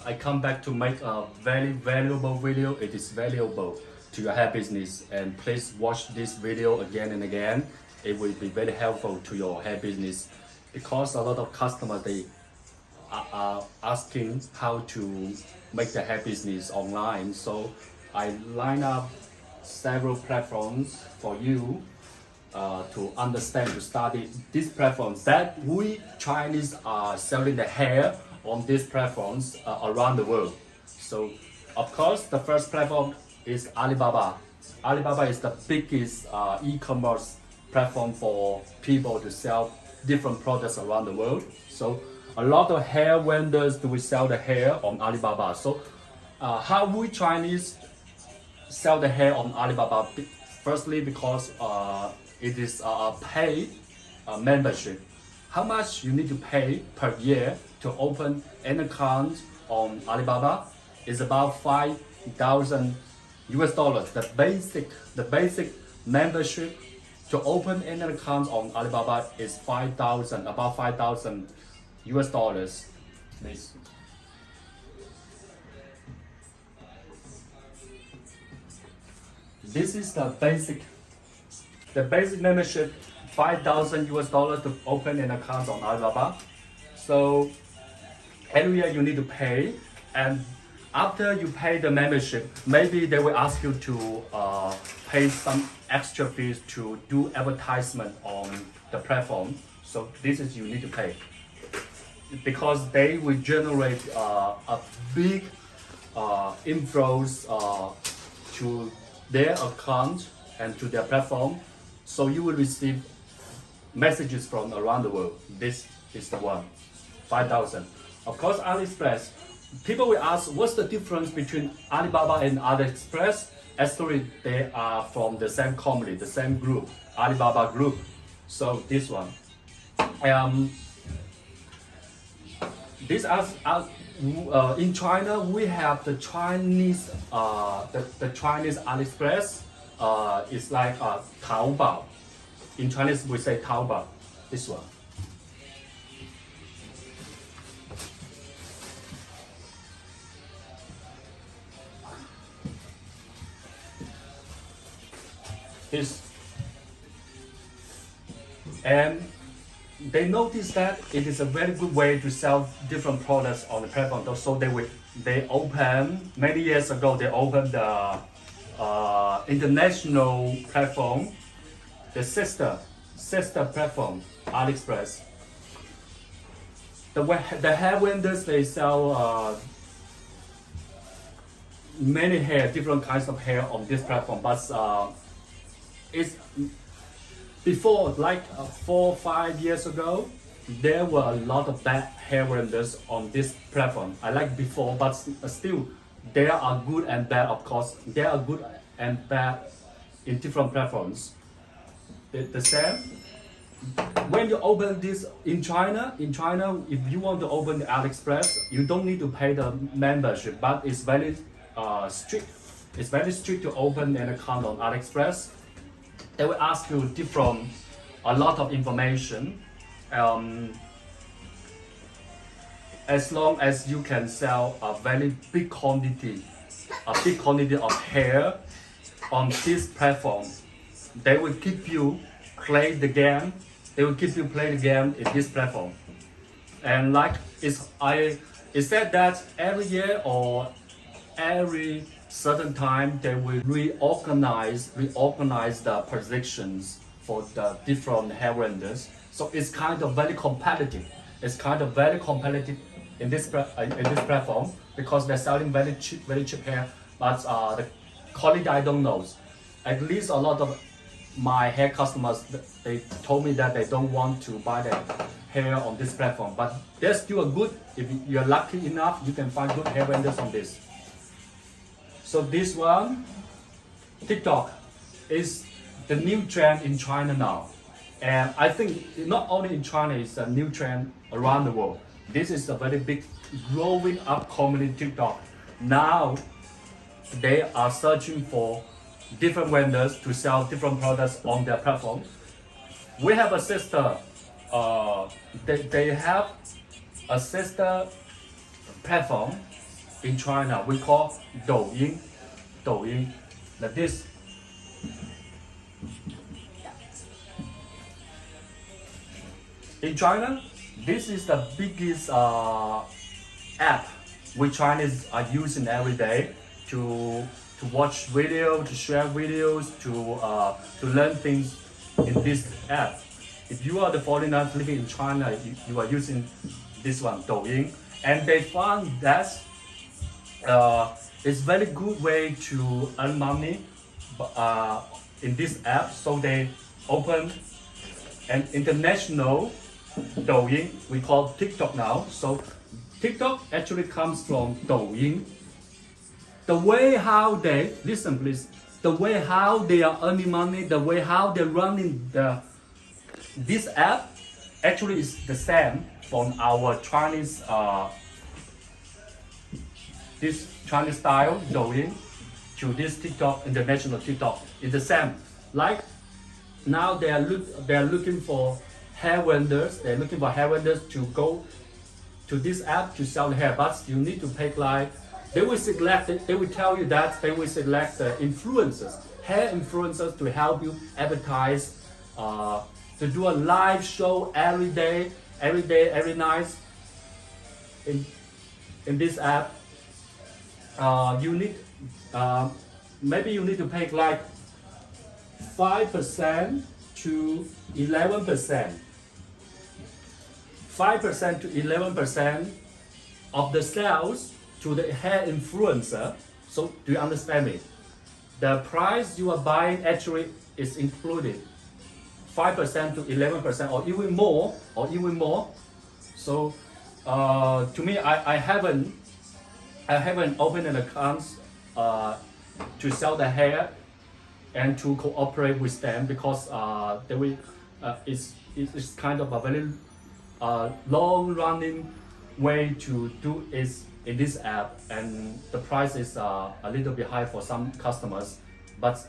I come back to make a very valuable video. It is valuable to your hair business, and please watch this video again and again. It will be very helpful to your hair business because a lot of customers they are asking how to make the hair business online. So I line up several platforms for you to understand, to study these platforms that we Chinese are selling the hair on these platforms around the world. So of course the first platform is Alibaba. Alibaba is the biggest e-commerce platform for people to sell different products around the world. So a lot of hair vendors do we sell the hair on Alibaba. So how we Chinese sell the hair on Alibaba? Firstly, because it is a paid membership. How much you need to pay per year to open an account on Alibaba is about $5,000 US. The basic membership to open an account on Alibaba is about $5,000 US. Please. This is the basic membership, $5,000 US to open an account on Alibaba. So every year you need to pay, and after you pay the membership, maybe they will ask you to pay some extra fees to do advertisement on the platform. So this is you need to pay because they will generate a big inflows to their account and to their platform. So you will receive messages from around the world. This is the one, 5,000. Of course, AliExpress. People will ask, what's the difference between Alibaba and AliExpress? Actually, they are from the same company, the same group, Alibaba Group. So this one. In China, we have the Chinese AliExpress. It's like Taobao. In Chinese, we say Taobao. This one. And they notice that it is a very good way to sell different products on the platform. So they opened many years ago. They opened the international platform, the sister platform, AliExpress. The hair vendors they sell many hair, different kinds of hair on this platform, but it's before, like 4 or 5 years ago, there were a lot of bad hair vendors on this platform. I like before, but still, there are good and bad. Of course, there are good and bad in different platforms. The same. When you open this in China, if you want to open the AliExpress, you don't need to pay the membership, but it's very strict. It's very strict to open an account on AliExpress. They will ask you a lot of information. As long as you can sell a very big quantity of hair on this platform, they will keep you play the game. They will keep you play the game in this platform. And like it said that every year or every certain time they will reorganize the positions for the different hair vendors. So it's kind of very competitive. It's kind of very competitive in this platform because they're selling very cheap hair. But the quality I don't know. At least a lot of my hair customers they told me that they don't want to buy the hair on this platform. But there's still a good. If you're lucky enough, you can find good hair vendors on this. So this one, TikTok, is the new trend in China now. And I think not only in China, it's a new trend around the world. This is a very big growing up community TikTok. Now, they are searching for different vendors to sell different products on their platform. We have a sister, they have a sister platform in China we call Douyin, like this. In China, this is the biggest app we Chinese are using every day to watch video, to share videos, to learn things in this app. If you are the foreigners living in China, you are using this one, Douyin, and they found that it's very good way to earn money in this app. So they opened an international Douyin, we call TikTok now. So TikTok actually comes from Douyin. The way how they, listen please, the way how they are earning money, the way how they're running this app actually is the same from our Chinese, this Chinese style Douyin to this TikTok, international TikTok. It's the same. Like now they are looking for hair vendors. They're looking for hair vendors to go to this app to sell the hair, but you need to pay like, they will tell you that they will select the influencers, hair influencers, to help you advertise, to do a live show every day, every night in this app. You need, maybe you need to pay like 5% to 11%. 5% to 11% of the sales to the hair influencer. So do you understand me? The price you are buying actually is included 5% to 11% or even more. So to me, I haven't opened an account to sell the hair and to cooperate with them, because they will, it's kind of a very long-running way to do it in this app, and the price is a little bit high for some customers. But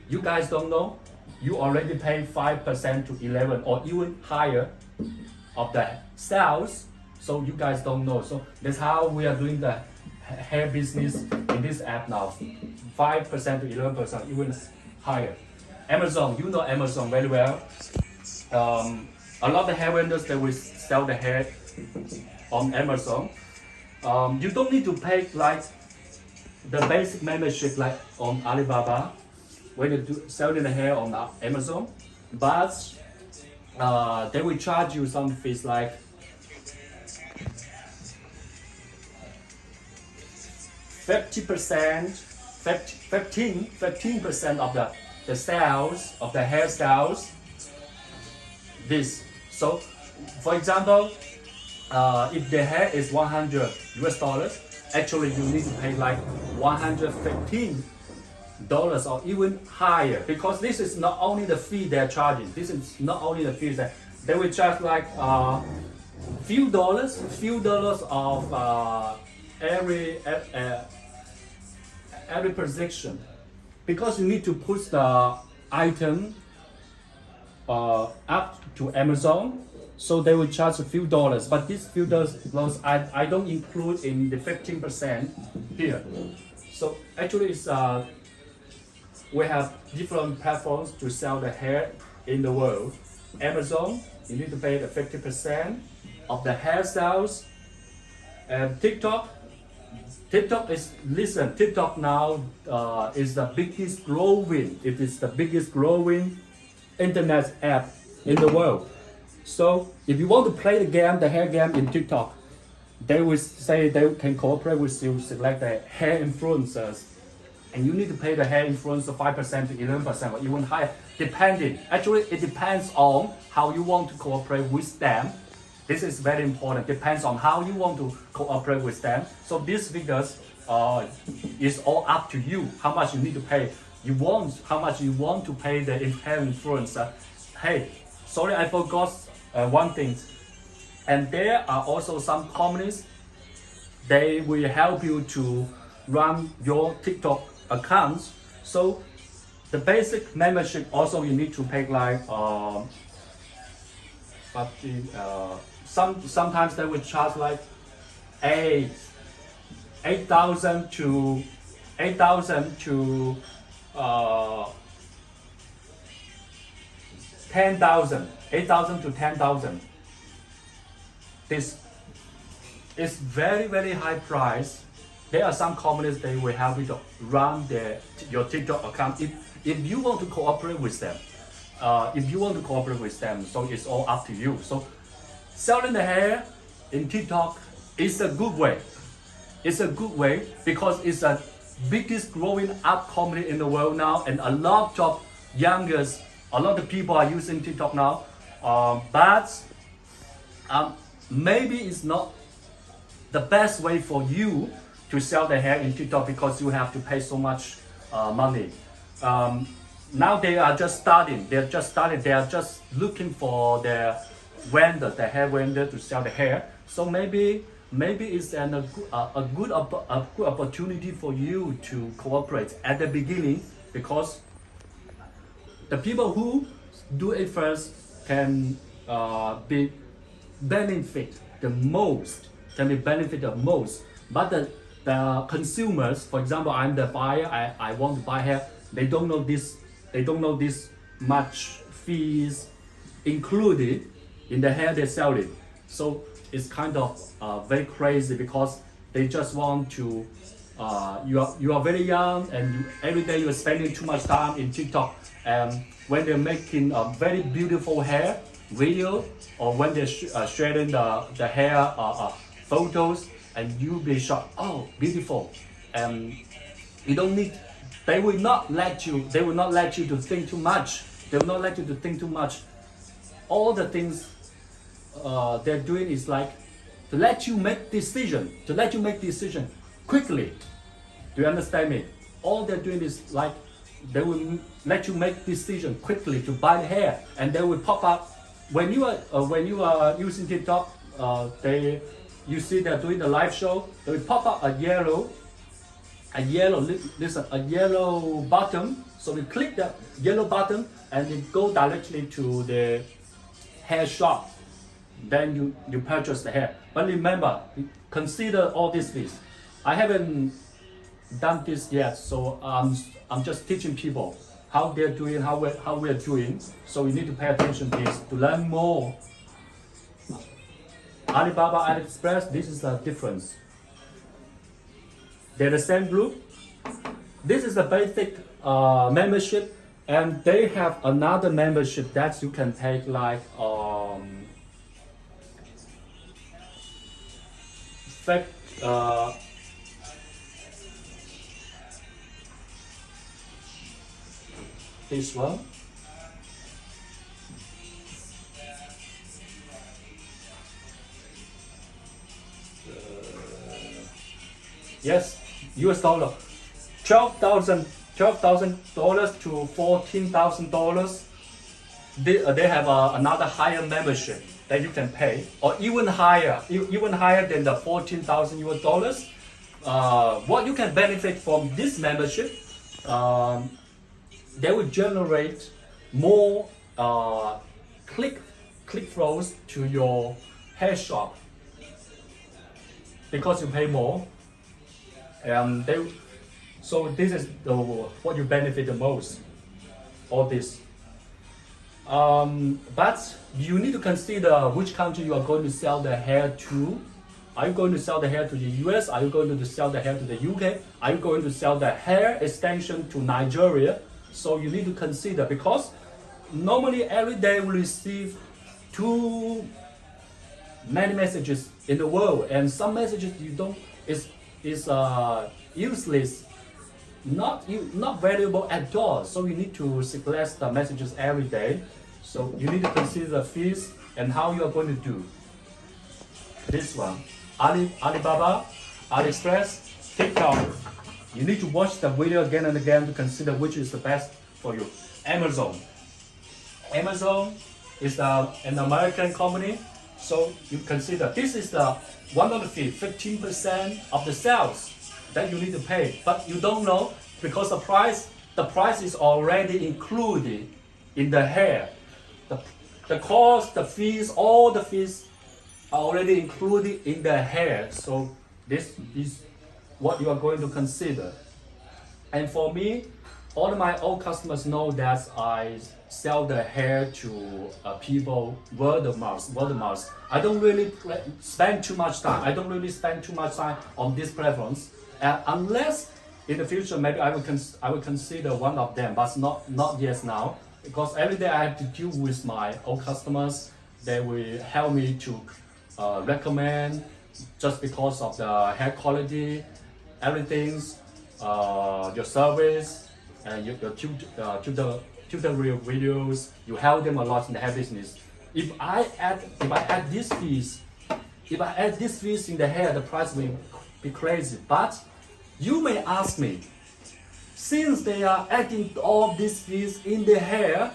you guys don't know, you already pay 5% to 11 or even higher of the sales, so you guys don't know. So that's how we are doing the hair business in this app now, 5% to 11%, even higher. Amazon, you know Amazon very well. A lot of hair vendors, they will sell the hair on Amazon. You don't need to pay like the basic membership like on Alibaba when you do selling the hair on Amazon, but they will charge you some fees like 15% of the sales of the hairstyles. This. So, for example, if the hair is $100, actually you need to pay like $115 or even higher, because this is not only the fee they're charging. This is not only the fees that they will charge like few dollars of every position, because you need to push the item up to Amazon, so they will charge a few dollars. But these few dollars I don't include in the 15% here. So actually, it's we have different platforms to sell the hair in the world. Amazon, you need to pay the 50% of the hairstyles, and TikTok is, listen, TikTok now is the biggest growing. It is the biggest growing internet app in the world. So if you want to play the game, the hair game in TikTok, they will say they can cooperate with you, select the hair influencers, and you need to pay the hair influencer 5% to 11% or even higher, depending. Actually, it depends on how you want to cooperate with them. This is very important. Depends on how you want to cooperate with them. So these figures is all up to you. How much you need to pay. How much you want to pay the hair influencer. Hey, sorry, I forgot one thing. And there are also some companies. They will help you to run your TikTok accounts. So the basic membership also you need to pay like sometimes they will charge like $8 8,000 to 10,000. 8,000 to 10,000. This is very high price. There are some companies they will help you to run your TikTok account if you want to cooperate with them. So it's all up to you. So selling the hair in TikTok is a good way. It's a good way because it's the biggest growing up company in the world now, and a lot of people are using TikTok now. But maybe it's not the best way for you to sell the hair in TikTok because you have to pay so much money. Now they are just starting. They are just looking for their hair vendor to sell the hair. So maybe it's a good opportunity for you to cooperate at the beginning, because the people who do it first can be benefit the most. But the consumers, for example, I'm the buyer. I want to buy hair. They don't know this much fees included in the hair they're selling. So it's kind of very crazy because they just want to. You are very young, and every day you are spending too much time in TikTok. And when they're making a very beautiful hair video, or when they're sharing the hair photos, and you'll be shocked. Oh, beautiful! And you don't need. They will not let you to think too much. All the things they're doing is like to let you make decision quickly. Do you understand me? All they're doing is like they will let you make decision quickly to buy the hair, and they will pop up when you are using TikTok. You see they're doing the live show. They will pop up a yellow button. So we click the yellow button and it go directly to the hair shop. Then you purchase the hair. But remember, consider all these fees. I haven't done this yet, so I'm just teaching people how they're doing, how we're doing. So you need to pay attention to this to learn more. Alibaba, AliExpress, this is the difference. They're the same group. This is the basic membership, and they have another membership that you can take like this one. Yes, US dollar, $12,000 to $14,000. They have another higher membership that you can pay, or even higher than the $14,000 US. What you can benefit from this membership? They will generate more click flows to your hair shop because you pay more. So this is what you benefit the most. All this. But you need to consider which country you are going to sell the hair to. Are you going to sell the hair to the US? Are you going to sell the hair to the UK? Are you going to sell the hair extension to Nigeria? So you need to consider, because normally every day we receive too many messages in the world, and some messages you don't is useless, not valuable at all. So you need to select the messages every day. So you need to consider the fees and how you are going to do. This one, Alibaba, AliExpress, TikTok. You need to watch the video again and again to consider which is the best for you. Amazon is an American company. So you consider this is the one of the fee, 15% of the sales that you need to pay, but you don't know because the price is already included in the hair. The cost, the fees, all the fees are already included in the hair. So this is what you are going to consider. And for me, all of my old customers know that I sell the hair to people word of mouth, word of mouth. I don't really spend too much time. I don't really spend too much time on these platforms, unless in the future maybe I will consider one of them, but not yet now, because every day I have to deal with my old customers. They will help me to recommend just because of the hair quality, everything's your service and your tutorial videos. You help them a lot in the hair business. If I add these fees, in the hair, the price will be crazy. But you may ask me, since they are adding all these fees in the hair,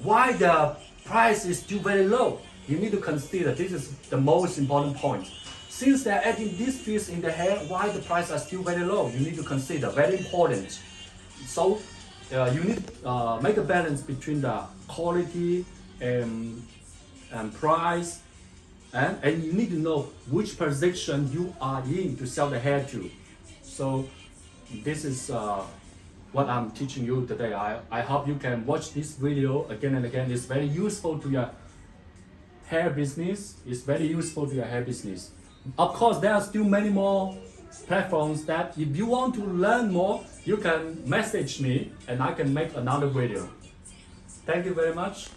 why the price is still very low? You need to consider, this is the most important point. Since they are adding these fees in the hair, why the price are still very low? You need to consider, very important. So you need make a balance between the quality and price, and you need to know which position you are in to sell the hair to. So this is what I'm teaching you today. I hope you can watch this video again and again. It's very useful to your hair business. It's very useful to your hair business. Of course, there are still many more platforms that if you want to learn more, you can message me and I can make another video. Thank you very much.